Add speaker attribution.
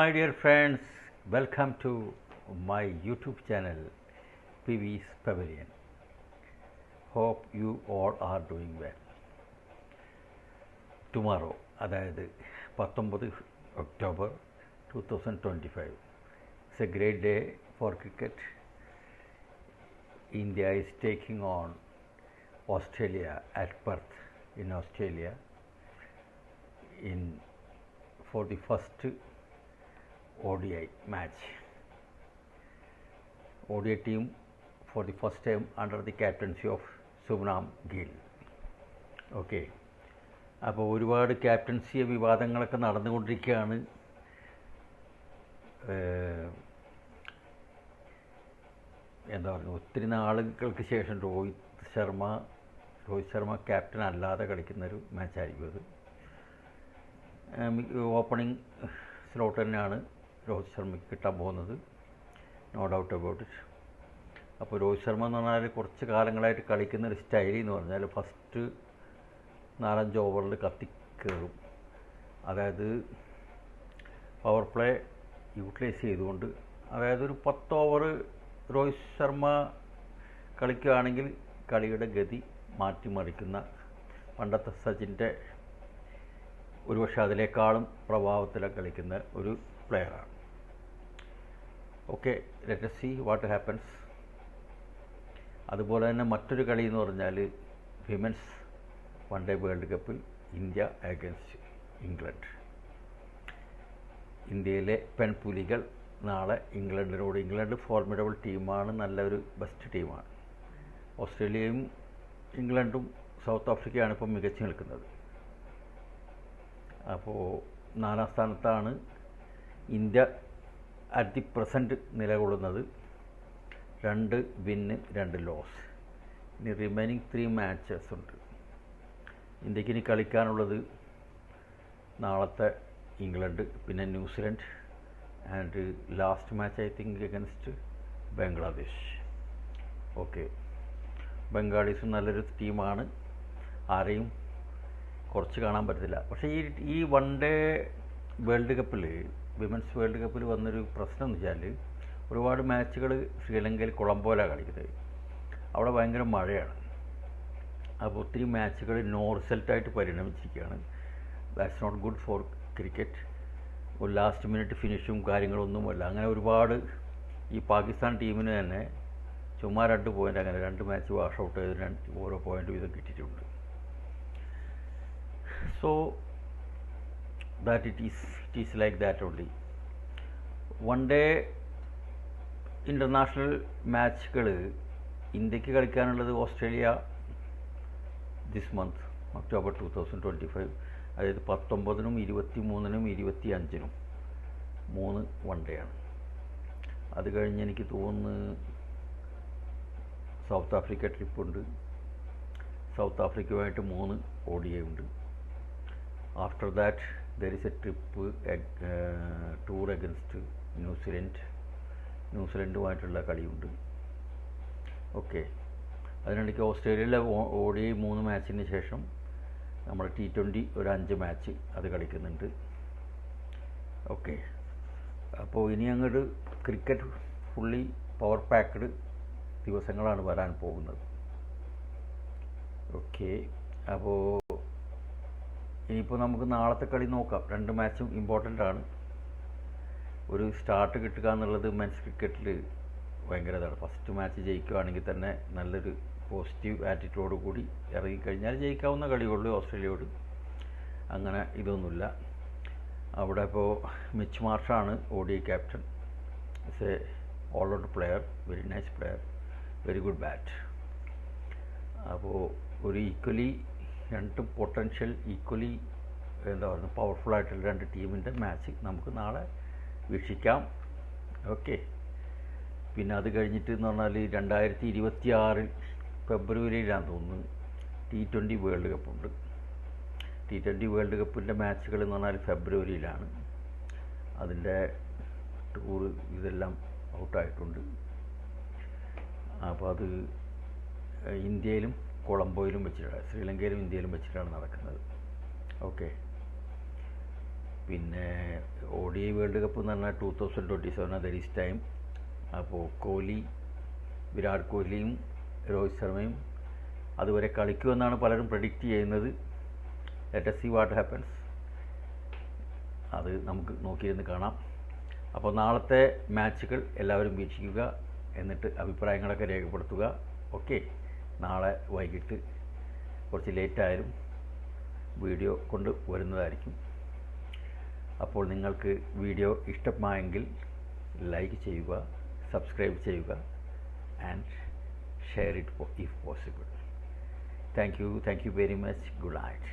Speaker 1: my dear friends, welcome to my YouTube channel PV's Pavilion. Hope you all are doing well. Tomorrow, അതായത് 19 October 2025, it's a great day for cricket. India is taking on Australia at Perth in Australia for the first ODI match. ODI team for the first time under the captaincy of Shubman Gill. Okay. അപ്പോൾ ഒരുപാട് captaincy വിവാദങ്ങളൊക്കെ നടന്നുകൊണ്ടിരിക്കുകയാണ്. എന്താ പറയുക, ഒത്തിരി നാളുകൾക്ക് ശേഷം Rohit Sharma captain അല്ലാതെ കളിക്കുന്നൊരു മാച്ചായിരിക്കും അത്. ഓപ്പണിംഗ് സ്ലോട്ട് തന്നെയാണ് രോഹിത് ശർമ്മയ്ക്ക് കിട്ടാൻ പോകുന്നത്, നോ ഡൗട്ട് അബൌട്ട് ഇറ്റ്. അപ്പോൾ രോഹിത് ശർമ്മ എന്ന് പറഞ്ഞാൽ കുറച്ച് കാലങ്ങളായിട്ട് കളിക്കുന്നൊരു സ്റ്റൈൽ എന്ന് പറഞ്ഞാൽ ഫസ്റ്റ് 4-5 ഓവറിൽ കത്തിക്കയറും. അതായത് പവർ പ്ലേ യൂട്ടിലൈസ് ചെയ്തുകൊണ്ട്, അതായത് ഒരു 10 ഓവർ രോഹിത് ശർമ്മ കളിക്കുകയാണെങ്കിൽ കളിയുടെ ഗതി മാറ്റിമറിക്കുന്ന പണ്ടത്തെ സച്ചിൻ്റെ ഒരുപക്ഷെ അതിനേക്കാളും പ്രഭാവത്തിലാണ് കളിക്കുന്ന ഒരു പ്ലെയറാണ്. Okay, let us see what happens. അതുപോലെ തന്നെ മറ്റൊരു കളി എന്ന് പറഞ്ഞാൽ വിമൻസ് വൺ ഡേ വേൾഡ് കപ്പിൽ ഇന്ത്യ അഗൈൻസ്റ്റ് ഇംഗ്ലണ്ട്. ഇന്ത്യയിലെ പെൺപുലികൾ നാളെ ഇംഗ്ലണ്ടിനോട്. ഇംഗ്ലണ്ട് ഫോർമിഡബിൾ ടീമാണ്, നല്ലൊരു ബെസ്റ്റ് ടീമാണ്. ഓസ്ട്രേലിയയും ഇംഗ്ലണ്ടും സൗത്ത് ആഫ്രിക്കയാണ് ഇപ്പം മികച്ചു നിൽക്കുന്നത്. അപ്പോൾ 4ാം സ്ഥാനത്താണ് ഇന്ത്യ അറ്റ് ദി പ്രസൻറ്റ് നിലകൊള്ളുന്നത്. 2 വിന്ന് 2 ലോസ്. ഇനി റിമൈനിങ് 3 മാച്ചസ് ഉണ്ട് ഇന്ത്യക്ക്. ഇനി കളിക്കാനുള്ളത് നാളത്തെ ഇംഗ്ലണ്ട്, പിന്നെ New Zealand, and last match I think against Bangladesh. Okay, ബംഗാളീസും നല്ലൊരു ടീമാണ്, ആരെയും കുറച്ച് കാണാൻ പറ്റത്തില്ല. പക്ഷേ ഈ വൺ ഡേ വേൾഡ് കപ്പിൽ, വിമൻസ് വേൾഡ് കപ്പിൽ വന്നൊരു പ്രശ്നം എന്ന് വെച്ചാൽ ഒരുപാട് മാച്ചുകൾ ശ്രീലങ്കയിൽ കൊളംബോയിലാണ് കളിക്കുന്നത്. അവിടെ ഭയങ്കര മഴയാണ്. അപ്പോൾ ഒത്തിരി മാച്ചുകൾ നോ റിസൾട്ടായിട്ട് പരിണമിച്ചിരിക്കുകയാണ്. That's not good for cricket. ഒരു ലാസ്റ്റ് മിനിറ്റ് ഫിനിഷും കാര്യങ്ങളൊന്നുമല്ല. അങ്ങനെ ഒരുപാട് ഈ പാകിസ്ഥാൻ ടീമിന് തന്നെ ചുമ്മാ 2 പോയിൻ്റ്, അങ്ങനെ 2 മാച്ച് വാഷ് ഔട്ട് ചെയ്ത് ഓരോ പോയിൻ്റ് വീതം കിട്ടിയിട്ടുണ്ട്. So that it is like that only. One day international മാച്ചുകൾ ഇന്ത്യക്ക് കളിക്കാനുള്ളത് ഓസ്ട്രേലിയ ദിസ് മന്ത് ഒക്ടോബർ 2025, അതായത് 19-നും 23-നും 25-നും 3 വൺ ഡേ ആണ്. അത് കഴിഞ്ഞ് എനിക്ക് തോന്നുന്നു സൗത്ത് ആഫ്രിക്ക ട്രിപ്പുണ്ട്. സൗത്ത് ആഫ്രിക്കയുമായിട്ട് 3 ODI ഉണ്ട്. After that there is a trip, tour against ന്യൂസിലൻഡുമായിട്ടുള്ള കളിയുണ്ട്. ഓക്കെ, അതിനിടയ്ക്ക് ഓസ്ട്രേലിയയിലെ ODI 3 മാച്ചിന് ശേഷം നമ്മൾ T20 ഒരു 5 മാച്ച് അത് കളിക്കുന്നുണ്ട്. ഓക്കെ, അപ്പോൾ ഇനി അങ്ങോട്ട് ക്രിക്കറ്റ് ഫുള്ളി പവർ പാക്ക്ഡ് ദിവസങ്ങളാണ് വരാൻ പോകുന്നത്. ഓക്കെ, അപ്പോൾ ഇനിയിപ്പോൾ നമുക്ക് നാളത്തെ കളി നോക്കാം. 2 മാച്ചും ഇമ്പോർട്ടൻ്റ് ആണ്. ഒരു സ്റ്റാർട്ട് കിട്ടുക എന്നുള്ളത് മെൻസ് ക്രിക്കറ്റിൽ ഭയങ്കര ഇതാണ്. ഫസ്റ്റ് മാച്ച് ജയിക്കുകയാണെങ്കിൽ തന്നെ നല്ലൊരു പോസിറ്റീവ് ആറ്റിറ്റ്യൂഡോട് കൂടി ഇറങ്ങിക്കഴിഞ്ഞാൽ ജയിക്കാവുന്ന കളിയുള്ളൂ ഓസ്ട്രേലിയയോട്. അങ്ങനെ ഇതൊന്നുമില്ല. അവിടെ ഇപ്പോൾ മിച്ച് മാർഷാണ് ODI captain. It's A all round player, very nice player, very good bat. അപ്പോൾ ഒരു ഈക്വലി 2 പൊട്ടൻഷ്യൽ ഈക്വലി എന്താ പറയുക പവർഫുള്ളായിട്ടുള്ള 2 ടീമിൻ്റെ മാച്ച് നമുക്ക് നാളെ വീക്ഷിക്കാം. ഓക്കെ, പിന്നെ അത് കഴിഞ്ഞിട്ട് എന്ന് പറഞ്ഞാൽ 2026 ഫെബ്രുവരിയിലാണെന്ന് തോന്നുന്നു T20 വേൾഡ് കപ്പുണ്ട്. T20 വേൾഡ് കപ്പിൻ്റെ മാച്ചുകൾ എന്ന് പറഞ്ഞാൽ ഫെബ്രുവരിയിലാണ്. അതിൻ്റെ ടൂറ് ഇതെല്ലാം ഔട്ടായിട്ടുണ്ട്. അപ്പോൾ അത് ഇന്ത്യയിലും കൊളംബോയിലും വെച്ചിട്ടാണ്, ശ്രീലങ്കയിലും ഇന്ത്യയിലും വെച്ചിട്ടാണ് നടക്കുന്നത്. ഓക്കെ, പിന്നെ ODI വേൾഡ് കപ്പ് എന്ന് പറഞ്ഞാൽ 2027 ദർ ഈസ് ടൈം. അപ്പോൾ വിരാട് കോഹ്ലിയും രോഹിത് ശർമ്മയും അതുവരെ കളിക്കുമെന്നാണ് പലരും പ്രഡിക്റ്റ് ചെയ്യുന്നത്. Let us see what happens. അത് നമുക്ക് നോക്കിയിരുന്ന് കാണാം. അപ്പോൾ നാളത്തെ മാച്ചുകൾ എല്ലാവരും വീക്ഷിക്കുക, എന്നിട്ട് അഭിപ്രായങ്ങളൊക്കെ രേഖപ്പെടുത്തുക. ഓക്കെ, നാളെ വൈകിട്ട് കുറച്ച് ലേറ്റായാലും വീഡിയോ കൊണ്ട് വരുന്നതായിരിക്കും. അപ്പോൾ നിങ്ങൾക്ക് വീഡിയോ ഇഷ്ടമായെങ്കിൽ ലൈക്ക് ചെയ്യുക, സബ്സ്ക്രൈബ് ചെയ്യുക and share it if possible. Thank you very much. Good night.